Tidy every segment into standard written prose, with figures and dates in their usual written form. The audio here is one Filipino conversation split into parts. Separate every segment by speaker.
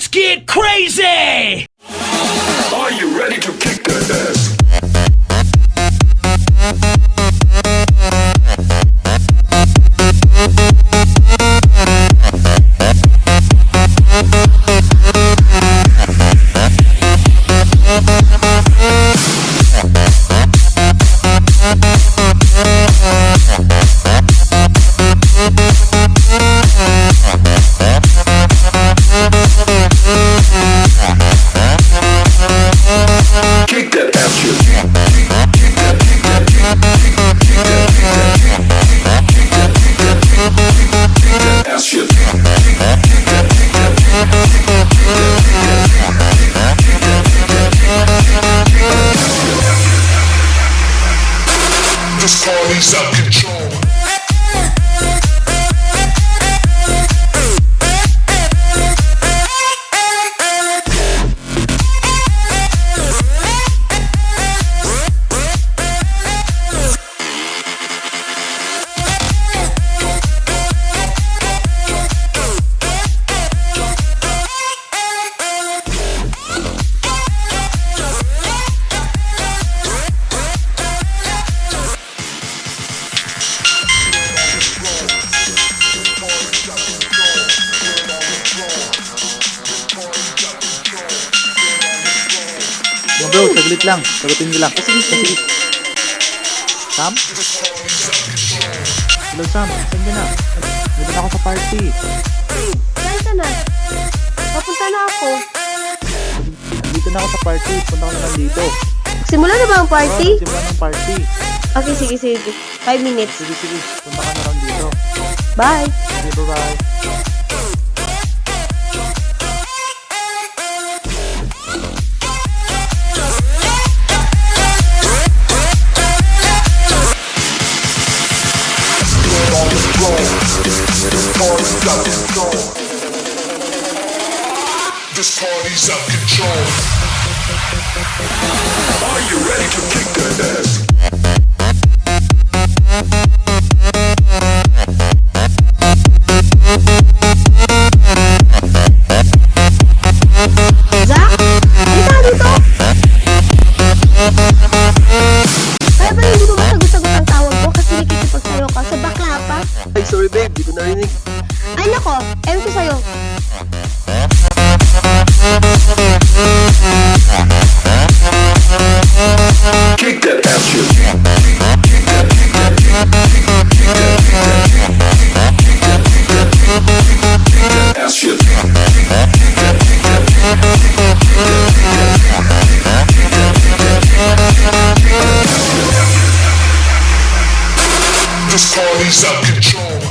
Speaker 1: Let's get crazy!
Speaker 2: Are you ready to kick that ass? This party's out of control.
Speaker 3: Bro, saglit lang. Sagutin nyo lang. Sige. Sam? Hello, Sam. Saan ka na? Dito na ako sa party.
Speaker 4: Hey, saan ka na? Papunta na ako.
Speaker 3: Dito na ako sa party. Punta ko na lang dito.
Speaker 4: Simula na ba ang party?
Speaker 3: Oh, simula ng party.
Speaker 4: Okay, sige. 5 minutes.
Speaker 3: Sige. Punta ka na lang dito.
Speaker 4: Bye.
Speaker 3: Sige, bye-bye.
Speaker 2: This party's out of control. Are you ready to kick that ass?
Speaker 4: Zach? Halika dito! Kaya ba hindi mo masagot-sagot ang tawag ko kasi nakikipagsayo ka sa bakla pa?
Speaker 5: Ay, sorry babe, di ko narinig.
Speaker 4: Ay nako, ewan ko sa'yo.
Speaker 2: Kick that ass, shit. Ass shit. This party's out of control.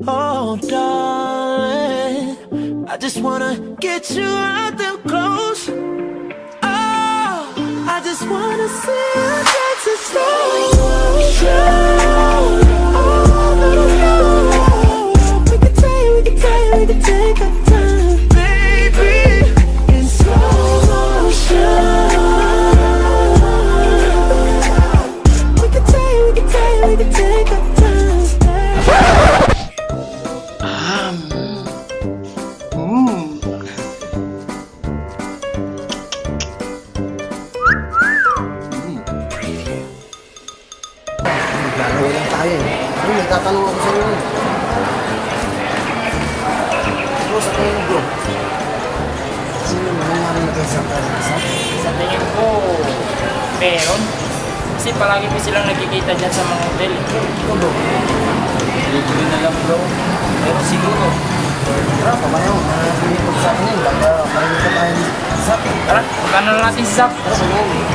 Speaker 1: Oh, darling, I just wanna get you out them clothes. Oh, I just wanna see you dance in slow motion. Oh, we can take our time, baby, in slow motion. We can take our time, baby.
Speaker 5: Laro lang tayo eh. Ano, nagtatanong ako sa inyo. Bro, sa tingin mo bro. Sino mo nangyari na kayo sa kasal?
Speaker 6: Sa tingin ko, meron. Kasi palagi pa silang nagkikita dyan sa mga hotel.
Speaker 5: Ikaw bro.
Speaker 6: Hindi ko na lang bro. Pero siguro.
Speaker 5: Tara, pamayaw. Nangyayin ko sa akin yun. Baka marinig ka tayo sa akin.
Speaker 6: Tara, magkano na natin si Zap?
Speaker 5: Tara, pamayaw.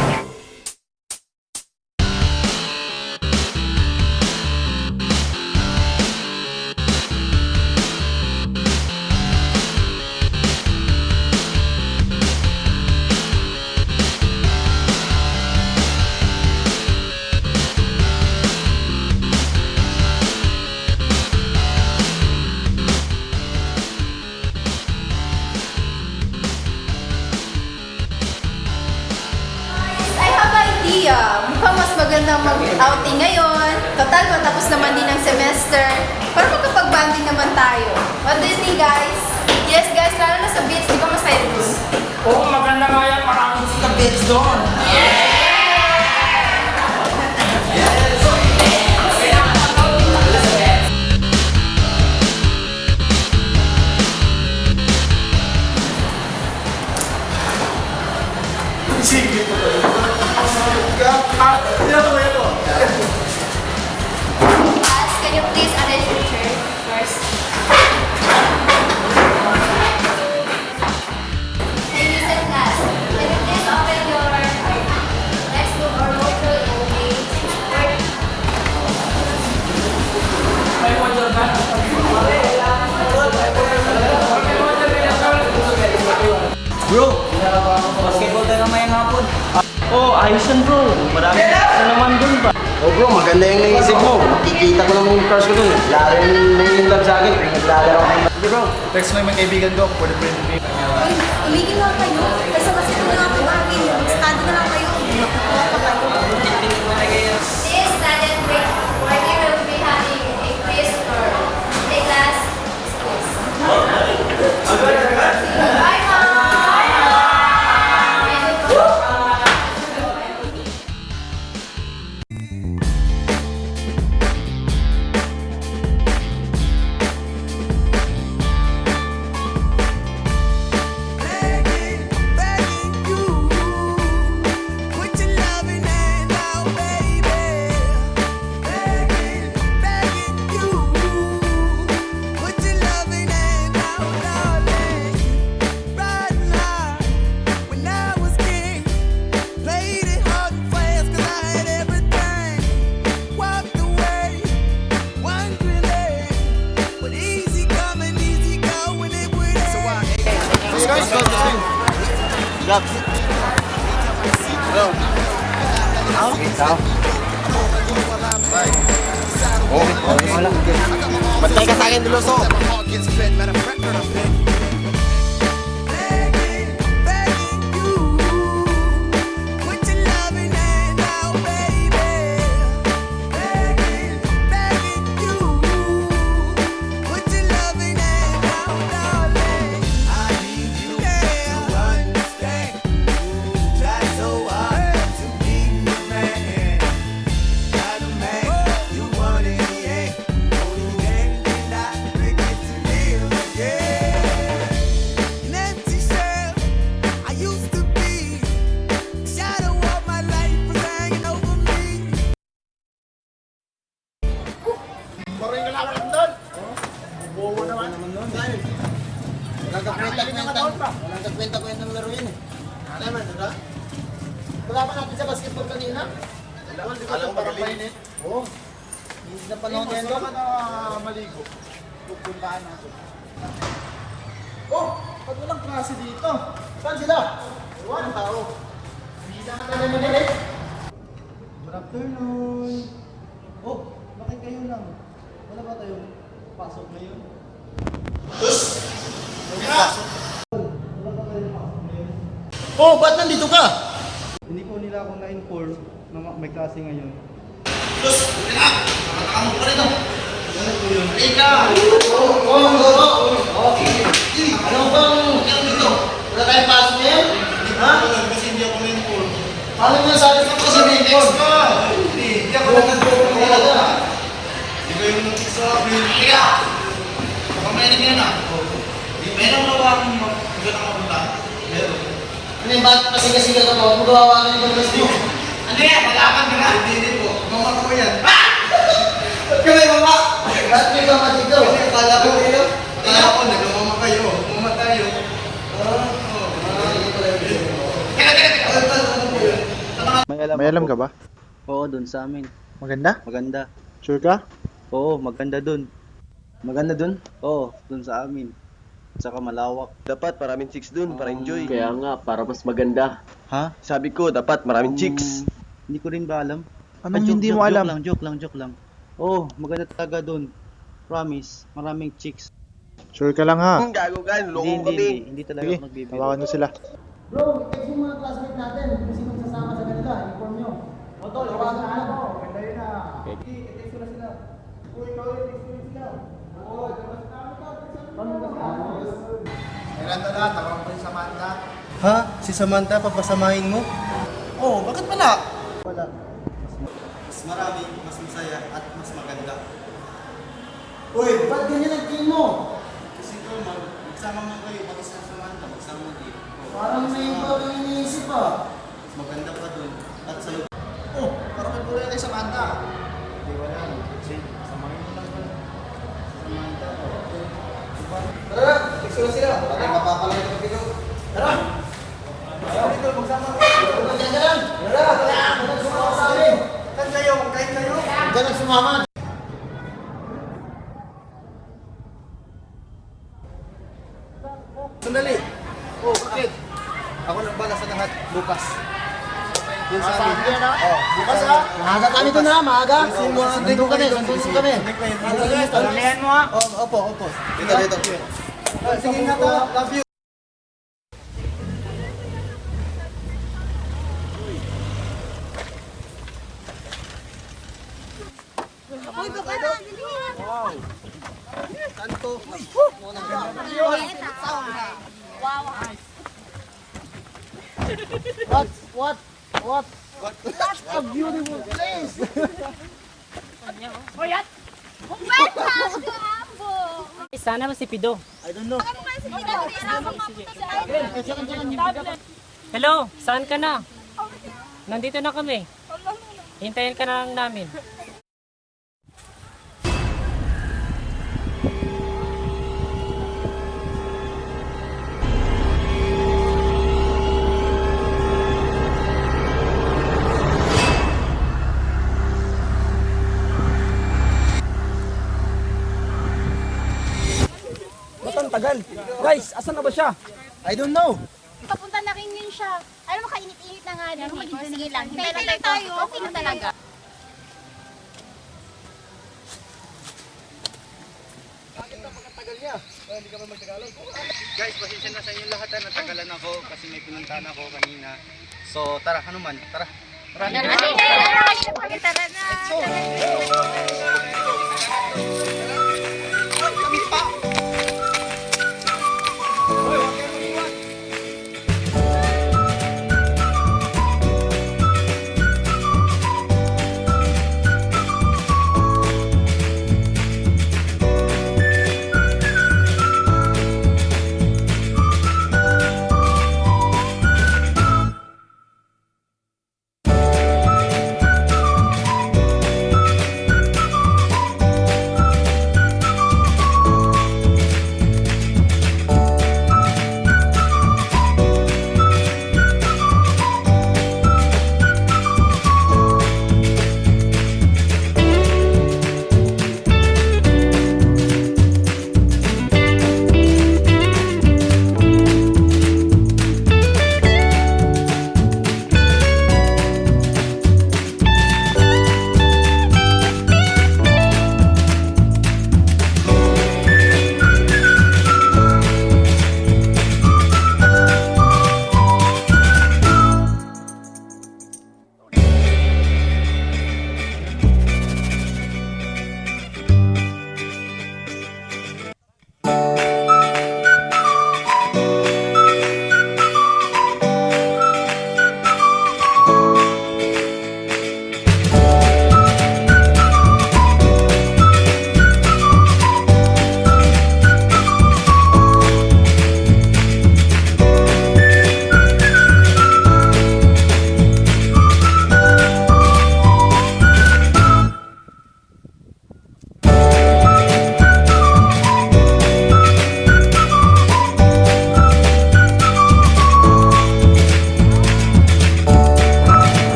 Speaker 7: magandang mag-outing ngayon. Total, matapos naman din ang semester. Para magkapag-banding naman tayo. What do you think, guys? Yes, guys, lalo na sa beach. Di ba masaya dun?
Speaker 6: Oo, maganda nga yan. Maraming kabits doon.
Speaker 7: Class, can you please arrange your chair first? Hey, listen, class. Can you please open your textbook or notebook and page?
Speaker 6: May model ba?
Speaker 8: Bro, basketball tayo mamayang hapon. Oh, ayos yan bro. Marami na naman dun ba?
Speaker 5: Oh bro, maganda yung naisip mo. Kikita ko naman yung crush ko dun. Lalo yung nai-love sa akin. Naglalaro ko.
Speaker 3: Sige bro, text mo yung mga kaibigan ko. Pwede pwede.
Speaker 4: Uy, umigil lang kayo. Kasi kasi na lang ang akin. Study na lang kayo. Nakukuha pa kayo.
Speaker 7: This study break, where we will be having a quiz for a class. Bye, Mom!
Speaker 5: Bantay ka sa akin, Duloso. Kwenta-kwenta ng laro yun eh. Alam mo, diba? Wala pa natin sa basketball kanina. Alam mo, magaling eh. Oo. Hindi na panahon yan doon. Gusto ka na maligo. Pupuntaan natin. Oh! Pag walang klase dito. Saan sila? Walang tao. Bisa ka na naman eh. Good afternoon. Oh, bakit kayo lang? Wala ba tayong pasok ngayon? Oh, ba't nandito ka?
Speaker 3: Hindi po nila ako na-inform na may klase ngayon.
Speaker 5: Sus, ina! Nakakamo ka rin oh! Ano po yun? Halika! Ano bang yan dito? Wala tayong pasok ngayon? Ha? Kasi hindi ako na-inform. Paano mo nasabi ko kasi na-inform? Hindi ako nag-inform. Hindi ko yung nag-text sa akin. Halika! Baka may nagyan na. Meron na ba akong magandang mapunta? Meron. Ano yung bakit pasiga-siga ka po? Magawa ka ng ibang mo. Ano yan? Malaman ka na? Hindi po. Mama ko yan. Ha? Ba't ka may mama? Ba't may mama dito? Kasi akala ko kayo. Akala ko nag-mama kayo. Mama tayo.
Speaker 3: May alam ka ba?
Speaker 8: Oo, dun sa amin.
Speaker 3: Maganda?
Speaker 8: Maganda.
Speaker 3: Sure ka?
Speaker 8: Oo, maganda dun.
Speaker 5: Maganda dun?
Speaker 8: Oo, dun sa amin. Saka malawak.
Speaker 9: Dapat maraming chicks dun para enjoy.
Speaker 10: Kaya nga, para mas maganda.
Speaker 8: Ha?
Speaker 9: Sabi ko, dapat maraming chicks.
Speaker 8: Hindi ko rin ba alam?
Speaker 3: Anong hindi mo alam?
Speaker 8: Joke lang. Oo, maganda talaga dun. Promise, maraming chicks.
Speaker 3: Sure ka lang ha?
Speaker 9: Gago ka, loko mo kami.
Speaker 8: Hindi talaga
Speaker 3: Sige,
Speaker 8: ako nagbibiro.
Speaker 3: tawakan nyo sila.
Speaker 5: Bro, text yung mga classmate natin kung sino sasama sa kanila. Inform nyo. O tol, tawagan na ako. Kailan na lahat, tawag ko yung Samantha. Ha? Si Samantha, papasamahin mo? Oo, bakit wala? Wala. Mas marami, mas masaya, at mas maganda. Uy, ba't ganyan ang team mo? Kasi ko, magsama mo kayo, mag-isa sa Samantha, magsama mo dito. Parang may iba kang iniisip mas maganda pa dun. At sa'yo. Oh, parang may pula kay Samantha. Hindi, wala. Kasi, samahin mo lang pala. Samantha, okay. Tara, fix ko sila. Bakit mapapalay ng pilo? Tara! Ayaw dito, magsama. Diyan ka lang! Tara! Huwag nang sumama sa amin! Huwag kayo! Huwag ka nang sumama! Sandali! Oh, bakit? Ako nang bala sa lahat bukas. Yun sa amin. Oh, bukas ha? Maaga kami doon ha, maaga. Sandun kami, sandun kami.
Speaker 6: Pagalihan mo ha.
Speaker 5: Opo. Dito. Sige nga to, love you. Tanto. What? That's a beautiful place.
Speaker 6: Sana ba si Pido?
Speaker 5: I don't know.
Speaker 6: Hello, saan ka na? Nandito na kami. Hintayin ka na lang namin.
Speaker 3: Ba't ang tagal? Guys, asan na ba siya?
Speaker 5: I don't know.
Speaker 4: Papunta na rin yun siya. Alam mo, kainit-init na nga din. Sige lang, hintay lang tayo. Okay na talaga.
Speaker 5: Guys, pasensya na sa inyo lahat ha. Natagalan ako kasi may pinuntahan ako kanina. So, tara, hanuman, tara. Tara kami pa!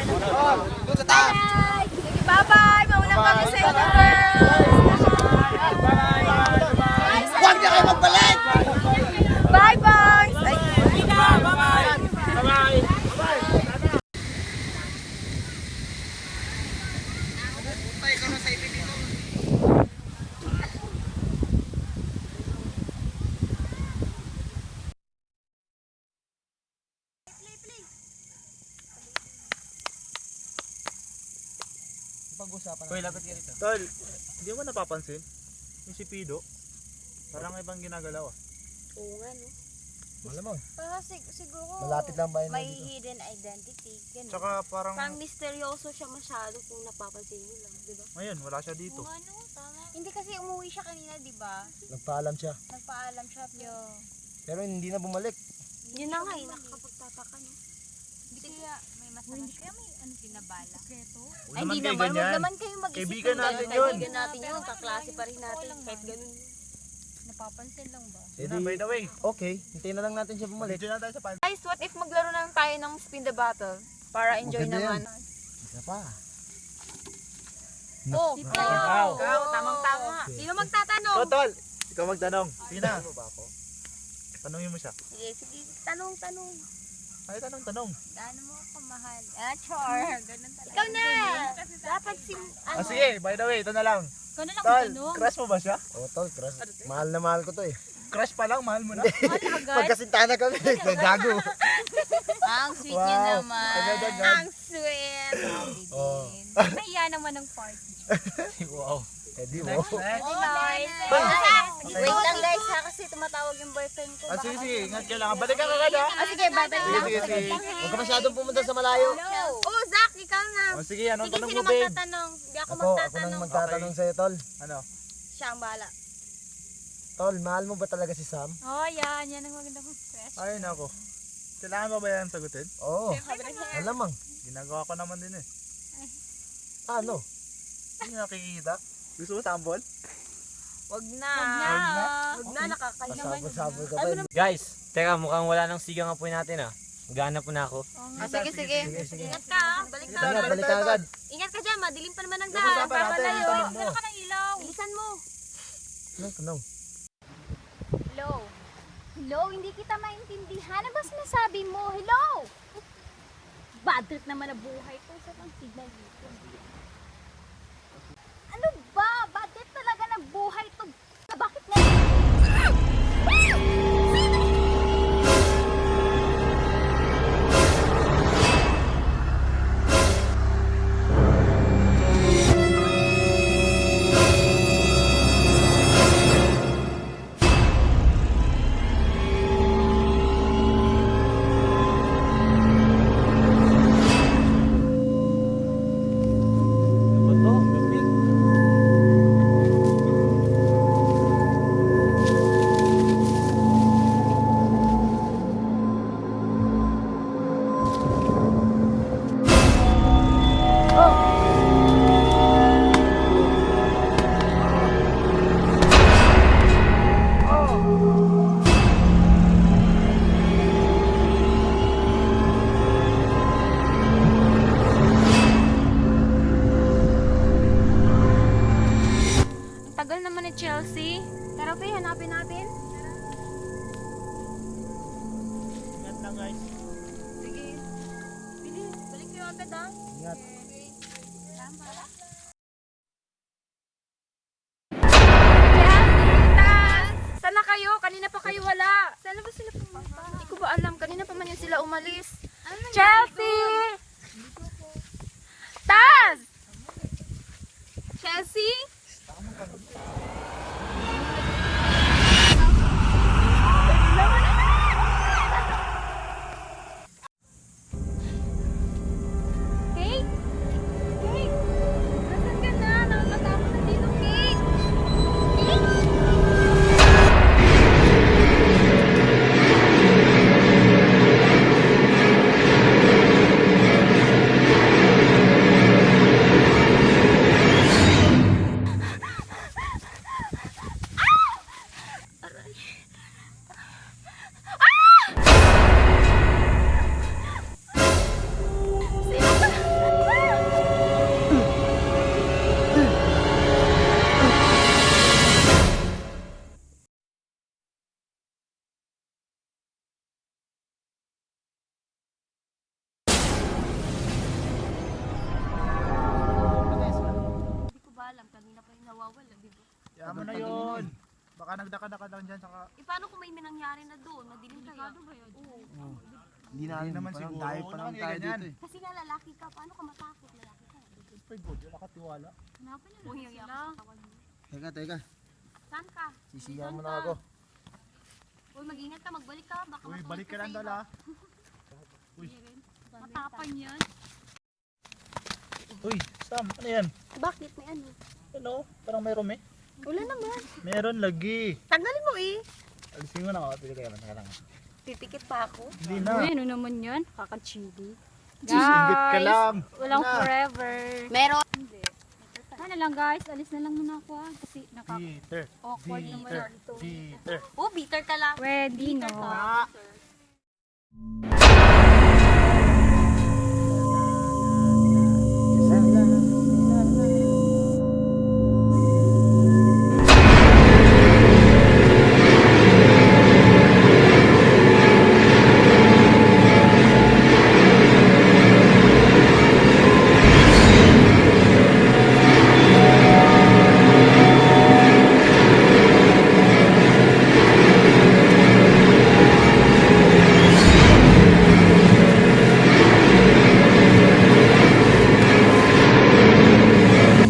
Speaker 7: Bye! Sige, bye-bye! Mauna kami sa inyo, girls!
Speaker 5: Huwag na kayo magbalik!
Speaker 7: Bye-bye! Ay,
Speaker 3: Tol, hindi mo napapansin? Yung si Pido, parang ibang ginagalaw ah.
Speaker 4: Oo nga, no?
Speaker 3: Malamang.
Speaker 4: Para siguro
Speaker 5: Malapit lang ba yun
Speaker 4: may
Speaker 5: dito?
Speaker 4: hidden identity. Ganun.
Speaker 3: Tsaka parang,
Speaker 4: Parang misteryoso siya masyado kung napapansin mo lang, di ba?
Speaker 3: ngayon, wala siya dito.
Speaker 4: Ano, tama. Hindi kasi umuwi siya kanina, di ba?
Speaker 5: Nagpaalam siya.
Speaker 4: Nagpaalam siya.
Speaker 5: Pero hindi na bumalik.
Speaker 4: Yun na nga, nakakapagtataka, no?
Speaker 7: hindi kaya may masama. Kaya may ano pinabala.
Speaker 3: Huwag naman kayo ganyan.
Speaker 4: Huwag naman kayo mag-isip.
Speaker 3: Kaibigan
Speaker 4: ng
Speaker 3: natin
Speaker 4: ganun.
Speaker 3: yun.
Speaker 4: Kaibigan natin yun. Kaklase pa rin natin. Kahit ganun.
Speaker 7: Napapansin lang ba?
Speaker 3: Yun na, by the way.
Speaker 5: Okay, hintayin na lang natin siya bumalik.
Speaker 3: Dito na tayo sa pan.
Speaker 7: Guys, what if maglaro na lang tayo ng spin the bottle? Para enjoy
Speaker 5: Maganda
Speaker 7: naman.
Speaker 5: yan. Isa pa.
Speaker 7: Oh,
Speaker 3: Wow.
Speaker 7: ikaw, tamang-tama. Sino magtatanong?
Speaker 3: Totol, ikaw magtanong. Sige na. Tanungin mo siya.
Speaker 4: Sige, sige. Tanong.
Speaker 3: Ay, tanong.
Speaker 7: Gaano mo ako mahal? Ah, char. Ganun talaga.
Speaker 4: Ikaw na! Dapat si...
Speaker 3: Ah, sige, by the way, ito na lang.
Speaker 7: Ikaw na lang
Speaker 3: Tol,
Speaker 7: magtanong.
Speaker 3: crush mo ba siya?
Speaker 5: Oh, tol, crush. Mahal na mahal ko to eh.
Speaker 3: Crush pa lang, mahal mo na.
Speaker 5: Pagkasintahan na kami, gago.
Speaker 7: Ang sweet niya
Speaker 3: Wow.
Speaker 7: naman.
Speaker 3: Agad-agad.
Speaker 7: Ang sweet.
Speaker 5: Oh.
Speaker 7: Nahiya naman ng party.
Speaker 3: Wow.
Speaker 5: Eh di mo.
Speaker 3: Next.
Speaker 4: Wait lang guys ha, kasi tumatawag yung boyfriend ko.
Speaker 3: Ah, sige, ingat ka lang. Balik ka kagad ha.
Speaker 4: Ah, sige, bye-bye lang.
Speaker 3: Sige.
Speaker 5: Huwag ka masyadong pumunta sa malayo.
Speaker 4: Oh, Zach, ikaw na.
Speaker 3: O sige, anong
Speaker 4: Sige,
Speaker 3: tanong
Speaker 4: sino
Speaker 3: mo, babe?
Speaker 4: magtatanong? Hindi ako
Speaker 5: Ako nang
Speaker 4: magtatanong.
Speaker 5: magtatanong sa'yo, tol.
Speaker 3: Ano?
Speaker 4: Siya ang bahala.
Speaker 5: Tol, mahal mo ba talaga si Sam?
Speaker 7: Oh, yan. Yan ang maganda kong fresh.
Speaker 3: Ay, nako. Kailangan ba ba yan sagutin?
Speaker 5: Oo. Malamang.
Speaker 3: Ginagawa ko naman din eh.
Speaker 5: Ano?
Speaker 3: Hindi nakikita. Gusto mo tambol?
Speaker 4: Wag na. Wag na, nakakahiya naman.
Speaker 5: Pasabol-sabol ka ba?
Speaker 8: Guys, teka, mukhang wala nang sigang apoy natin ah. Maghanap po na ako.
Speaker 7: Ah, sige.
Speaker 4: Ingat ka ha. Balik na.
Speaker 5: Ingat, balik ka agad.
Speaker 4: Ingat ka dyan, madilim pa naman ang
Speaker 3: Pag-usapan
Speaker 4: daan.
Speaker 3: natin,
Speaker 4: Papalayo.
Speaker 3: yung tanong mo.
Speaker 4: Wala ka ng ilaw. Bilisan mo.
Speaker 5: Ano?
Speaker 4: Hello? Hello? Hindi kita maintindihan. Ano ba sinasabi mo? Hello? Bad trip naman na buhay ko. Sa kang signal dito. Ano ba? Bad trip talaga na buhay to. Bakit nga?
Speaker 8: Ano ba to? Gabi.
Speaker 7: Ang tagal naman ni Chelsea. Tara, Faye, hanapin natin.
Speaker 3: Ingat lang guys.
Speaker 7: Sige. Bilis, balik kayo agad ha.
Speaker 5: Ingat.
Speaker 7: Saan na kayo? Kanina pa kayo wala. Saan na ba sila pumunta? Hindi ko ba alam. Kanina pa man yun sila umalis. Chelsea! Taz! Chelsea? Kate? Kate? Nasaan ka na? Nakakatakot na dito, Kate. Kate?
Speaker 3: Kaya mo na yun. Baka nagdaka-daka lang dyan, saka...
Speaker 4: paano kung may nangyari na doon? Madilim kaya? Oo.
Speaker 5: Hindi na
Speaker 3: Hindi naman siguro.
Speaker 5: Dahil pa lang tayo dito eh.
Speaker 4: Kasi nga lalaki ka, paano ka matakot? Lalaki ka.
Speaker 3: Siyempre good, wala ka tiwala.
Speaker 4: Hanapan niyo lang sila.
Speaker 5: Teka.
Speaker 4: Saan ka?
Speaker 5: Sisigaw mo na ako.
Speaker 4: Uy, mag-ingat ka, magbalik ka. Baka
Speaker 3: Uy,
Speaker 4: matulog
Speaker 3: balik ka
Speaker 4: sa
Speaker 3: lang
Speaker 4: iba.
Speaker 3: dala. Uy.
Speaker 4: Matapang yan.
Speaker 3: Uy, Sam, ano yan?
Speaker 4: Bakit? May ano?
Speaker 3: Ano? Parang mayroon eh.
Speaker 4: Wala naman.
Speaker 3: Meron lagi.
Speaker 4: Tanggalin mo eh.
Speaker 3: Alisin mo na ako, pili kayo lang.
Speaker 4: Pipikit pa ako.
Speaker 3: Hindi na.
Speaker 4: Ano naman yan? Kakachili.
Speaker 3: Singgit ka lang.
Speaker 4: Walang
Speaker 3: Na.
Speaker 4: forever. Meron. Hindi. Ano lang guys, alis na lang muna ako kasi
Speaker 3: Bitter.
Speaker 4: awkward naman
Speaker 3: Bitter.
Speaker 4: dito.
Speaker 3: Bitter.
Speaker 4: Oh, bitter ka lang. Pwede no.
Speaker 3: Ah.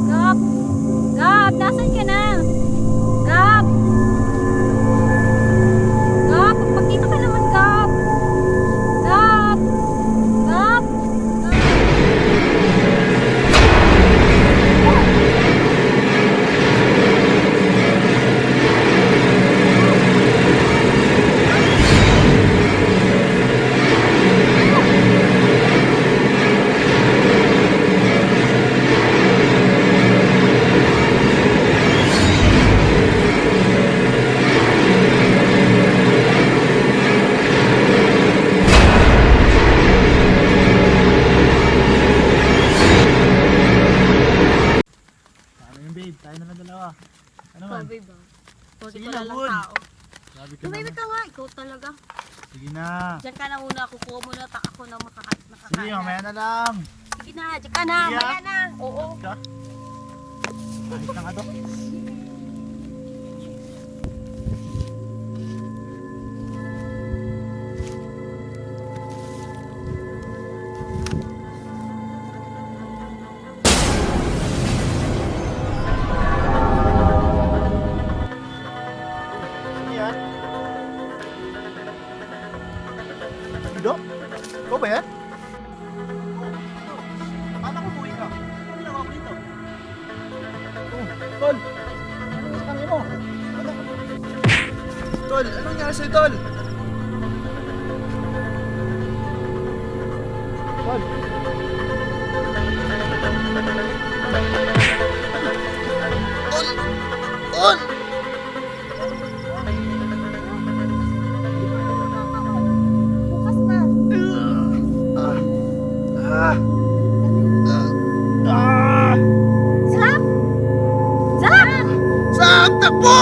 Speaker 4: Gab! Gab! Nasaan ka na? Gab! Gab! Pagpakita ka naman, Gab! Gab! Gab!
Speaker 3: Ano yung babe? Tayo na lang dalawa. Ano man?
Speaker 4: Babe ba?
Speaker 3: Sige na, good. Sabi ka
Speaker 4: Tumimik
Speaker 3: naman.
Speaker 4: ka nga, ikaw talaga.
Speaker 3: Sige na.
Speaker 4: Diyan ka na una, kukuha mo na ako na makakain.
Speaker 3: Sige, mamaya na lang.
Speaker 4: Sige na, diyan ka na,
Speaker 3: Sige,
Speaker 4: mamaya na. Oo.
Speaker 3: Kahit na nga to. Ano yan? Ido? Ikaw ba yan? Paano kung buhay ka? Ano ginawa mo dito? Oh, Tol! Ano sa kanya mo? Tol, anong nangyari sa'yo, Tol? Tol! Tol! Tol!
Speaker 4: Bukas pa.
Speaker 3: Ah! Ah!
Speaker 4: Zap! Zap!
Speaker 3: Sam, takbo!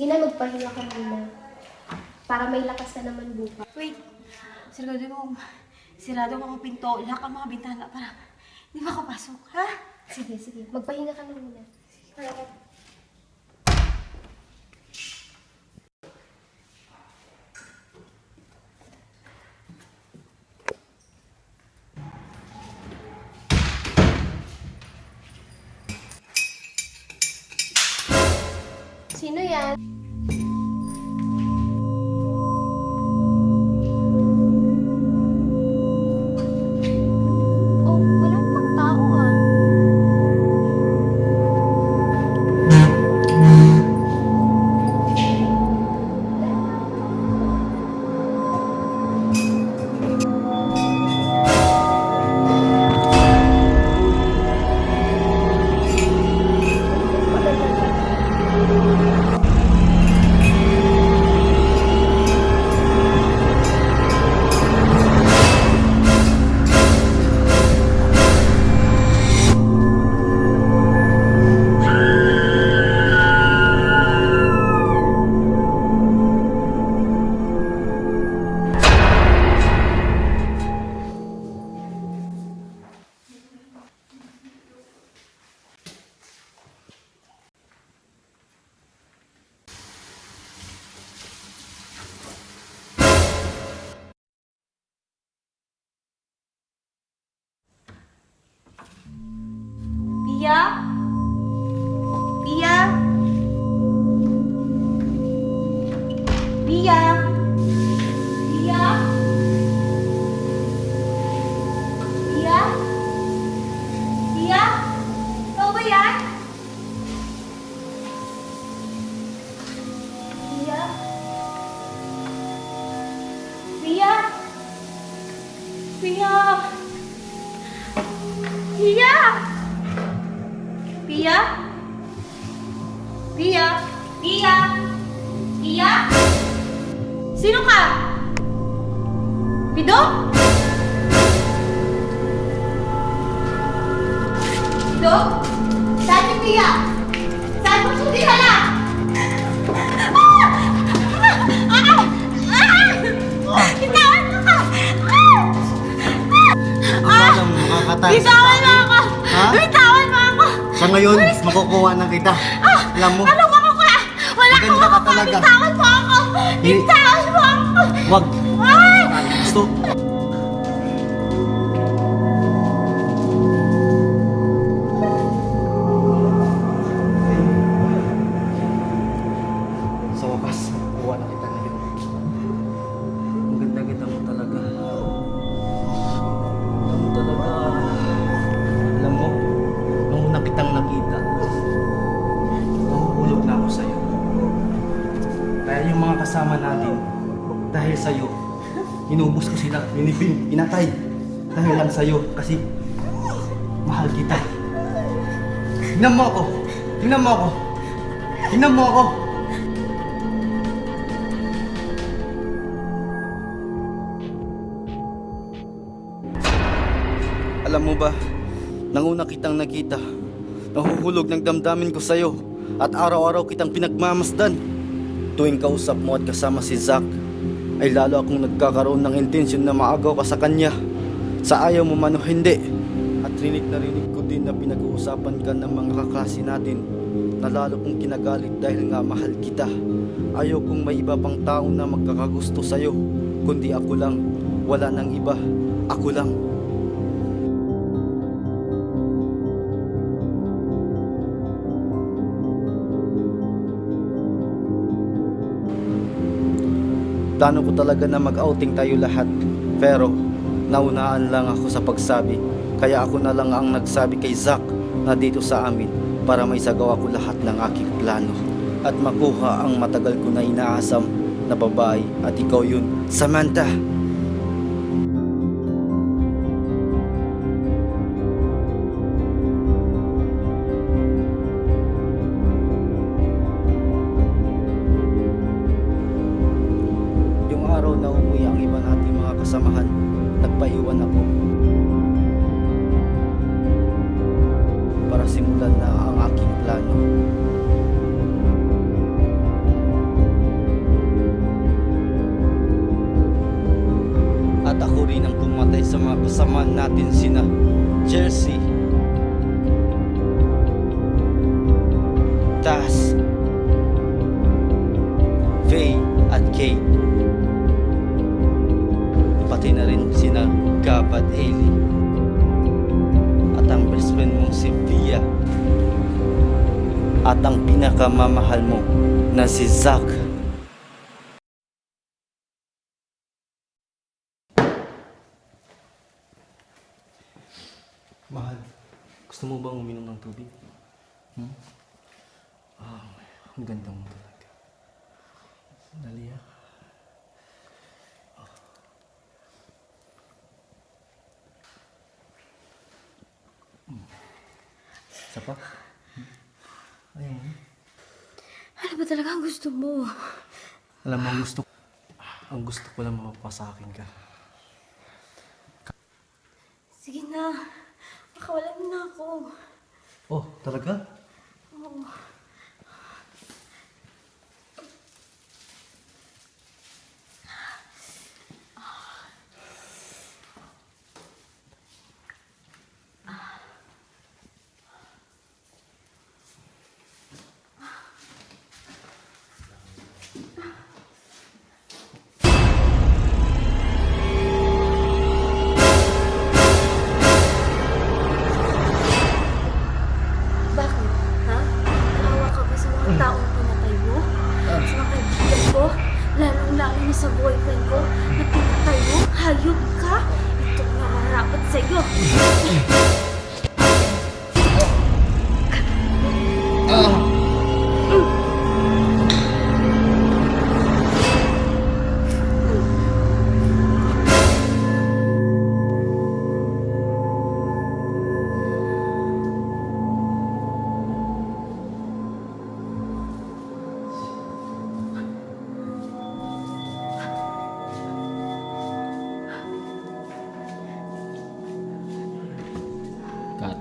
Speaker 11: Sige na, magpahinga ka muna. Para may lakas ka naman bukas.
Speaker 12: Wait, sirado ko ang pinto, lock ang mga bintana para hindi makapasok, ha?
Speaker 11: Sige, sige. Magpahinga ka na muna. Sino yan? Oh, wala namang tao ah.
Speaker 12: Pia? Pia? Pia? Pia? Pia? Pia? Ikaw ba yan? Pia? Pia? Pia? Pia? Pia? Pia? Pia? Pia? Sino ka? Pido? Pido? Saan si Pia? Saan mo siya dinala? Bitawan mo ka!
Speaker 5: Alam mo, makakatay sa
Speaker 12: Bitawan mo ako!
Speaker 5: Ha?
Speaker 12: Bitawan mo ako!
Speaker 5: Sa ngayon, makukuha na kita. Alam mo,
Speaker 12: Ano ba ako? Wala akong
Speaker 5: maganda ka talaga.
Speaker 12: Bitawan mo ako! Bitawan mo ako!
Speaker 5: Wag.
Speaker 12: Ay!
Speaker 5: Gusto. Sa wakas, makukuha na kita ngayon. Ang ganda-ganda mo talaga. Ganda mo talaga. Alam mo, nung una kitang nakita, nahuhulog na ako sa'yo. Kaya yung mga kasama natin, dahil sa'yo, inubos ko sila, ninipin, inatay. Dahil lang sa'yo, kasi mahal kita. Tingnan mo ako! Tingnan mo ako! Tingnan mo ako! Alam mo ba, nang una kitang nakita, nahuhulog ng damdamin ko sa'yo at araw-araw kitang pinagmamasdan. Tuwing kausap mo at kasama si Zack, ay lalo akong nagkakaroon ng intensyon na maagaw ka sa kanya. Sa ayaw mo man o hindi. At rinig na rinig ko din na pinag-uusapan ka ng mga kaklase natin na lalo kong kinagalit dahil nga mahal kita. Ayaw kong may iba pang tao na magkakagusto sa'yo, kundi ako lang. Wala nang iba, ako lang. Plano ko talaga na mag-outing tayo lahat, pero naunaan lang ako sa pagsabi. Kaya ako na lang ang nagsabi kay Zack na dito sa amin para may sagawa ko lahat ng aking plano at makuha ang matagal ko na inaasam na babae, at ikaw yun, Samantha. Araw na umuwi ang iba nating mga kasamahan, nagpaiwan ako para simulan na ang aking plano.
Speaker 8: Jersey, Tas, Faye at Kate, pati na rin sina Gab at Hailey, at ang best friend mong si Via, at ang pinakamamahal mo na si Zach. Mahal, gusto mo bang uminom ng tubig? Ang ganda mo talaga. Dali ah. Isa pa? Ayaw mo?
Speaker 11: Ano ba talaga ang gusto mo?
Speaker 8: Alam mo, ang gusto ko lang mapapasakin ka.
Speaker 11: Sige na. Makawalan na ako.
Speaker 8: Oh, talaga?
Speaker 11: Oo. Bakit? Ha? Naawa ka ba sa mga taong pinatay mo? Sa mga kaibigan ko? Lalong-lalo na sa boyfriend ko na pinatay mo? Hayop ka? Ito na marapat sa'yo.
Speaker 6: Kat.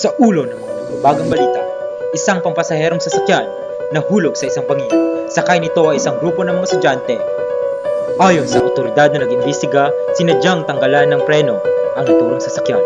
Speaker 13: Sa ulo ng mga nagbabagang balita, isang pampasaherong sasakyan nahulog sa isang bangin. Sakay nito ay isang grupo ng mga estudyante. Ayon sa otoridad na nag-imbestiga, sinadyang tanggalan ng preno ang naturang sasakyan.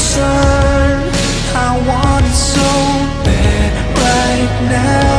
Speaker 1: concerned. I want it so bad right now.